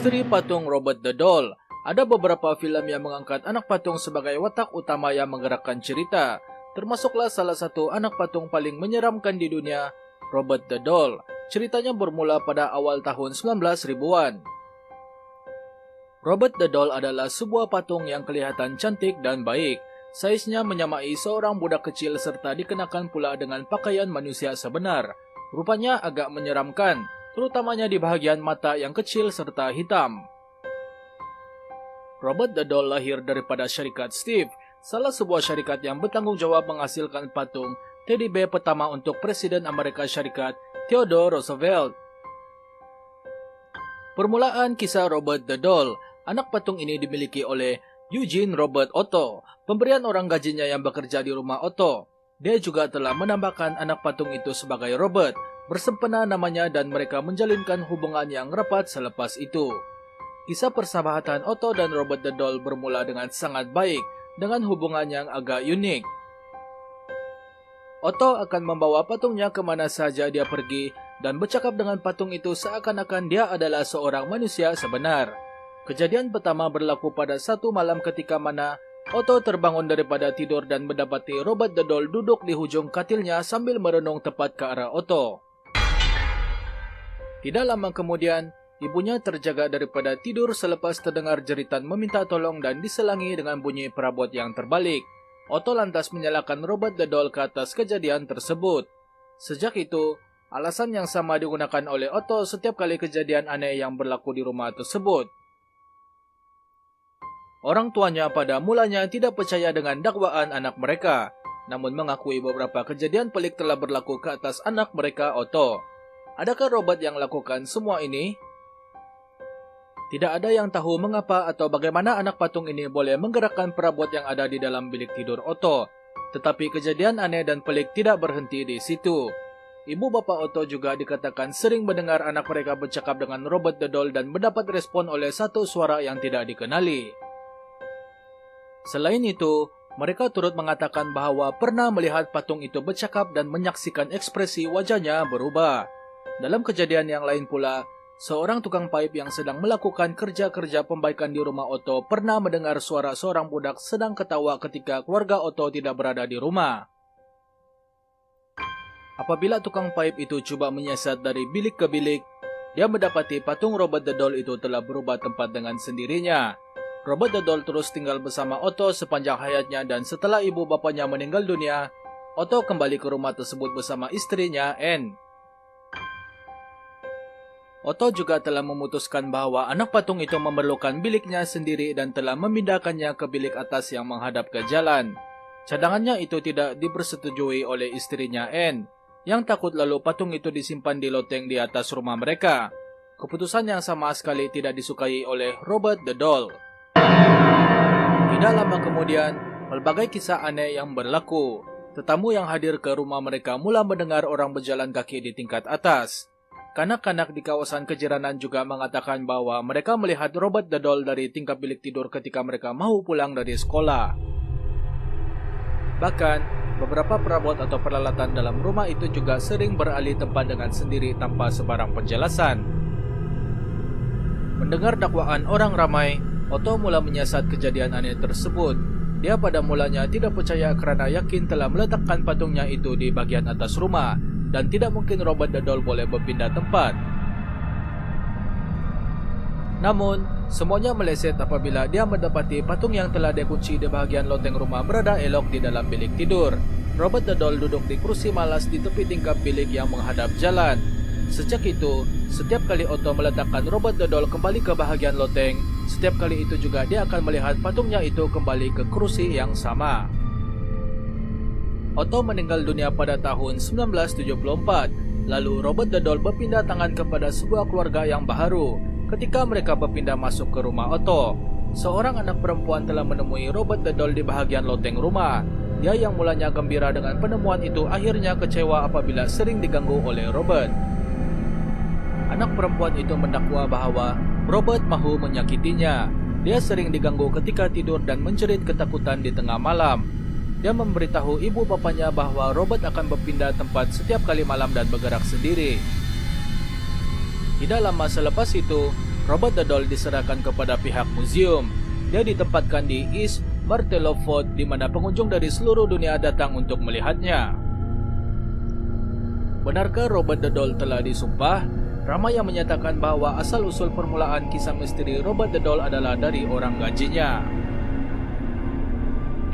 Misteri Patung Robot the Doll. Ada beberapa film yang mengangkat anak patung sebagai watak utama yang menggerakkan cerita. Termasuklah salah satu anak patung paling menyeramkan di dunia, Robot the Doll. Ceritanya bermula pada awal tahun 1900-an. Robot the Doll adalah sebuah patung yang kelihatan cantik dan baik. Saiznya menyamai seorang budak kecil serta dikenakan pula dengan pakaian manusia sebenar. Rupanya agak menyeramkan, terutamanya di bahagian mata yang kecil serta hitam. Robot the Doll lahir daripada syarikat Steve, salah sebuah syarikat yang bertanggung jawab menghasilkan patung teddy bear pertama untuk Presiden Amerika Syarikat Theodore Roosevelt. Permulaan kisah Robot the Doll. Anak patung ini dimiliki oleh Eugene Robert Otto, pemberian orang gajinya yang bekerja di rumah Otto. Dia juga telah menambahkan anak patung itu sebagai Robert, bersempena namanya dan mereka menjalinkan hubungan yang rapat selepas itu. Kisah persahabatan Otto dan Robot the Doll bermula dengan sangat baik, dengan hubungan yang agak unik. Otto akan membawa patungnya kemana saja dia pergi dan bercakap dengan patung itu seakan-akan dia adalah seorang manusia sebenar. Kejadian pertama berlaku pada satu malam ketika mana Otto terbangun daripada tidur dan mendapati Robot the Doll duduk di hujung katilnya sambil merenung tepat ke arah Otto. Tidak lama kemudian, ibunya terjaga daripada tidur selepas terdengar jeritan meminta tolong dan diselangi dengan bunyi perabot yang terbalik. Otto lantas menyalahkan Robot the Doll ke atas kejadian tersebut. Sejak itu, alasan yang sama digunakan oleh Otto setiap kali kejadian aneh yang berlaku di rumah tersebut. Orang tuanya pada mulanya tidak percaya dengan dakwaan anak mereka, namun mengakui beberapa kejadian pelik telah berlaku ke atas anak mereka Otto. Adakah Robot yang lakukan semua ini? Tidak ada yang tahu mengapa atau bagaimana anak patung ini boleh menggerakkan perabot yang ada di dalam bilik tidur Otto. Tetapi kejadian aneh dan pelik tidak berhenti di situ. Ibu bapak Otto juga dikatakan sering mendengar anak mereka bercakap dengan Robot the Doll dan mendapat respon oleh satu suara yang tidak dikenali. Selain itu, mereka turut mengatakan bahwa pernah melihat patung itu bercakap dan menyaksikan ekspresi wajahnya berubah. Dalam kejadian yang lain pula, seorang tukang paip yang sedang melakukan kerja-kerja pembaikan di rumah Otto pernah mendengar suara seorang budak sedang ketawa ketika keluarga Otto tidak berada di rumah. Apabila tukang paip itu coba menyiasat dari bilik ke bilik, dia mendapati patung Robot the Doll itu telah berubah tempat dengan sendirinya. Robot the Doll terus tinggal bersama Otto sepanjang hayatnya dan setelah ibu bapanya meninggal dunia, Otto kembali ke rumah tersebut bersama istrinya, Anne. Otto juga telah memutuskan bahwa anak patung itu memerlukan biliknya sendiri dan telah memindahkannya ke bilik atas yang menghadap ke jalan. Cadangannya itu tidak dipersetujui oleh istrinya Anne, yang takut lalu patung itu disimpan di loteng di atas rumah mereka. Keputusan yang sama sekali tidak disukai oleh Robot the Doll. Tidak lama kemudian, berbagai kisah aneh yang berlaku. Tetamu yang hadir ke rumah mereka mula mendengar orang berjalan kaki di tingkat atas. Kanak-kanak di kawasan kejiranan juga mengatakan bahwa mereka melihat Robot the Doll dari tingkap bilik tidur ketika mereka mau pulang dari sekolah. Bahkan, beberapa perabot atau peralatan dalam rumah itu juga sering beralih tempat dengan sendiri tanpa sebarang penjelasan. Mendengar dakwaan orang ramai, Otto mula menyiasat kejadian aneh tersebut. Dia pada mulanya tidak percaya kerana yakin telah meletakkan patungnya itu di bagian atas rumah dan tidak mungkin Robot the Doll boleh berpindah tempat. Namun, semuanya meleset apabila dia mendapati patung yang telah dikunci di bahagian loteng rumah berada elok di dalam bilik tidur. Robot the Doll duduk di kursi malas di tepi tingkap bilik yang menghadap jalan. Sejak itu, setiap kali Otto meletakkan Robot the Doll kembali ke bahagian loteng, setiap kali itu juga dia akan melihat patungnya itu kembali ke kursi yang sama. Otto meninggal dunia pada tahun 1974, lalu Robot the Doll berpindah tangan kepada sebuah keluarga yang baharu. Ketika mereka berpindah masuk ke rumah Otto, seorang anak perempuan telah menemui Robot the Doll di bahagian loteng rumah. Dia yang mulanya gembira dengan penemuan itu akhirnya kecewa apabila sering diganggu oleh Robert. Anak perempuan itu mendakwa bahwa Robert mahu menyakitinya. Dia sering diganggu ketika tidur dan menjerit ketakutan di tengah malam. Dia memberitahu ibu bapanya bahwa Robert akan berpindah tempat setiap kali malam dan bergerak sendiri. Tidak lama selepas itu, Robot the Doll diserahkan kepada pihak museum. Dia ditempatkan di East Martello Fort di mana pengunjung dari seluruh dunia datang untuk melihatnya. Benarkah Robot the Doll telah disumpah? Ramai yang menyatakan bahwa asal-usul permulaan kisah misteri Robot the Doll adalah dari orang gajinya.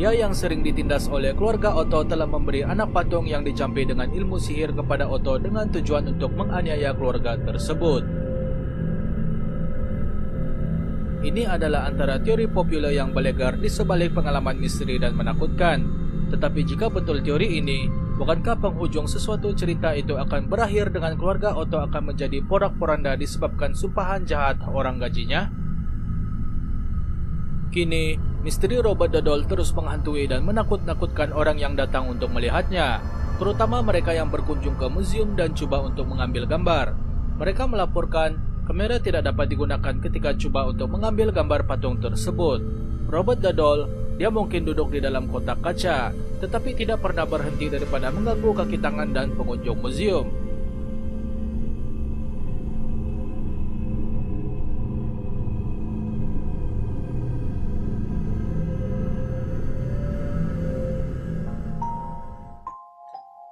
Dia yang sering ditindas oleh keluarga Otto telah memberi anak patung yang dicampi dengan ilmu sihir kepada Otto dengan tujuan untuk menganiaya keluarga tersebut. Ini adalah antara teori populer yang beredar di sebalik pengalaman misteri dan menakutkan. Tetapi jika betul teori ini, bukankah penghujung sesuatu cerita itu akan berakhir dengan keluarga Otto akan menjadi porak-poranda disebabkan sumpahan jahat orang gajinya? Kini, misteri Robot the Doll terus menghantui dan menakut-nakutkan orang yang datang untuk melihatnya, terutama mereka yang berkunjung ke museum dan coba untuk mengambil gambar. Mereka melaporkan kamera tidak dapat digunakan ketika coba untuk mengambil gambar patung tersebut. Robot the Doll, dia mungkin duduk di dalam kotak kaca, tetapi tidak pernah berhenti daripada mengganggu kaki tangan dan pengunjung museum.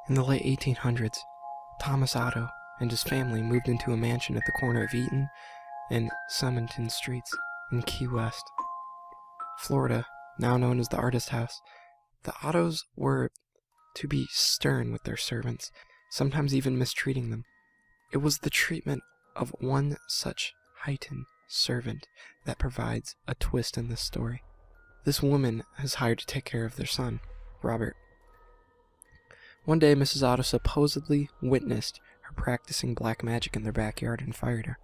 In the late 1800s, Thomas Otto and his family moved into a mansion at the corner of Eaton and Summerton Streets in Key West, Florida, now known as the Artist House. The Ottos were to be stern with their servants, sometimes even mistreating them. It was the treatment of one such heightened servant that provides a twist in this story. This woman is hired to take care of their son, Robert. One day, Mrs. Otto supposedly witnessed her practicing black magic in their backyard and fired her.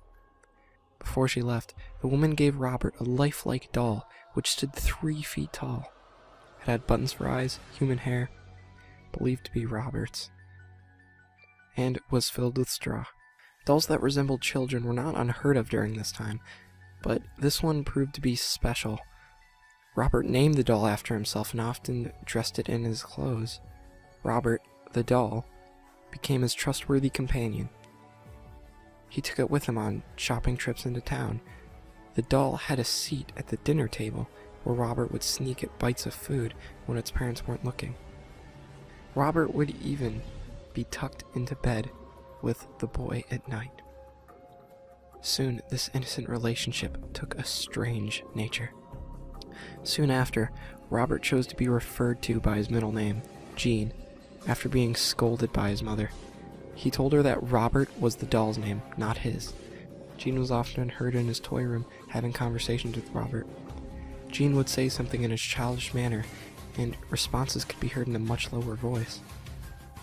Before she left, the woman gave Robert a lifelike doll which stood 3 feet tall. It had buttons for eyes, human hair, believed to be Robert's, and was filled with straw. Dolls that resembled children were not unheard of during this time, but this one proved to be special. Robert named the doll after himself and often dressed it in his clothes. Robert, the doll, became his trustworthy companion. He took it with him on shopping trips into town. The doll had a seat at the dinner table where Robert would sneak at bites of food when its parents weren't looking. Robert would even be tucked into bed with the boy at night. Soon, this innocent relationship took a strange nature. Soon after, Robert chose to be referred to by his middle name, Jean, after being scolded by his mother. He told her that Robert was the doll's name, not his. Jean was often heard in his toy room having conversations with Robert. Jean would say something in his childish manner, and responses could be heard in a much lower voice.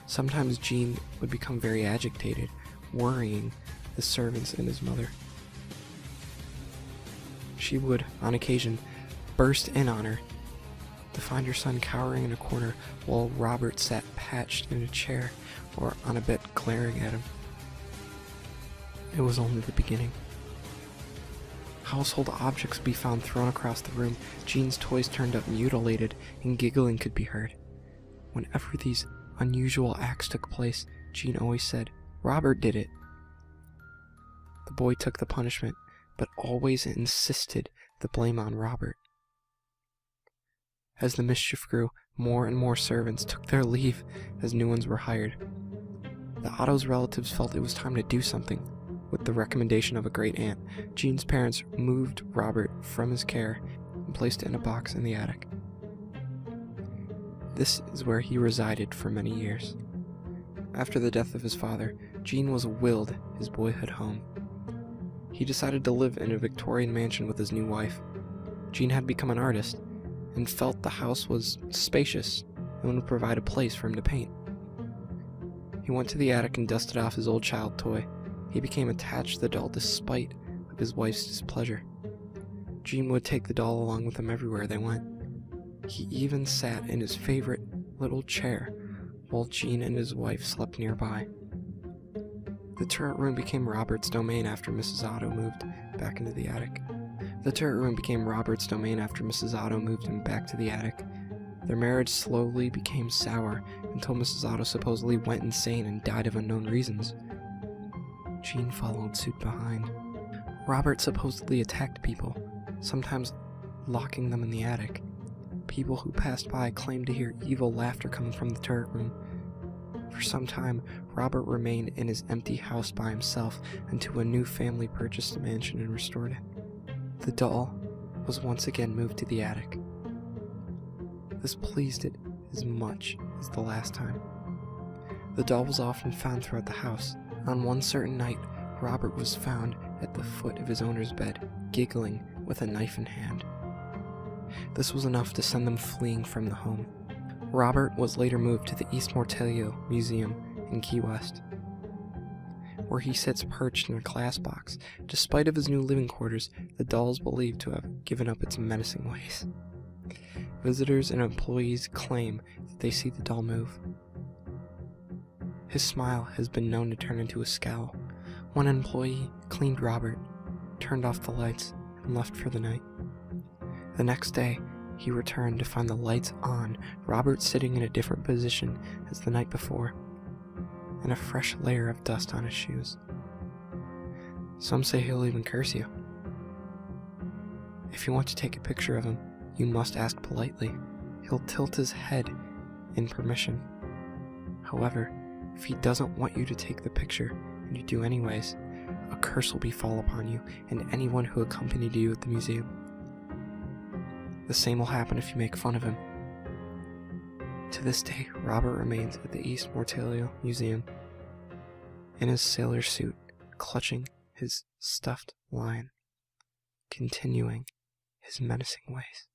Sometimes Jean would become very agitated, worrying the servants and his mother. She would, on occasion, burst in on her to find her son cowering in a corner while Robert sat patched in a chair or on a bed glaring at him. It was only the beginning. Household objects would be found thrown across the room, Jean's toys turned up mutilated, and giggling could be heard. Whenever these unusual acts took place, Jean always said, "Robert did it." The boy took the punishment, but always insisted the blame on Robert. As the mischief grew, more and more servants took their leave as new ones were hired. The Otto's relatives felt it was time to do something. With the recommendation of a great aunt, Jean's parents moved Robert from his care and placed it in a box in the attic. This is where he resided for many years. After the death of his father, Jean was willed his boyhood home. He decided to live in a Victorian mansion with his new wife. Jean had become an artist and felt the house was spacious and would provide a place for him to paint. He went to the attic and dusted off his old child toy. He became attached to the doll despite of his wife's displeasure. Jean would take the doll along with him everywhere they went. He even sat in his favorite little chair while Jean and his wife slept nearby. The turret room became Robert's domain after Mrs. Otto moved back into the attic. The turret room became Robert's domain after Mrs. Otto moved him back to the attic. Their marriage slowly became sour until Mrs. Otto supposedly went insane and died of unknown reasons. Jean followed suit behind. Robert supposedly attacked people, sometimes locking them in the attic. People who passed by claimed to hear evil laughter coming from the turret room. For some time, Robert remained in his empty house by himself until a new family purchased the mansion and restored it. The doll was once again moved to the attic. This pleased it as much as the last time. The doll was often found throughout the house. On one certain night, Robert was found at the foot of his owner's bed, giggling with a knife in hand. This was enough to send them fleeing from the home. Robert was later moved to the East Mortello Museum in Key West, where he sits perched in a glass box. Despite of his new living quarters, the doll is believed to have given up its menacing ways. Visitors and employees claim that they see the doll move. His smile has been known to turn into a scowl. One employee cleaned Robert, turned off the lights, and left for the night. The next day, he returned to find the lights on, Robert sitting in a different position as the night before, and a fresh layer of dust on his shoes. Some say he'll even curse you. If you want to take a picture of him, you must ask politely. He'll tilt his head in permission. However, if he doesn't want you to take the picture, and you do anyways, a curse will befall upon you and anyone who accompanied you at the museum. The same will happen if you make fun of him. To this day, Robert remains at the East Mortello Museum in his sailor suit, clutching his stuffed lion, continuing his menacing ways.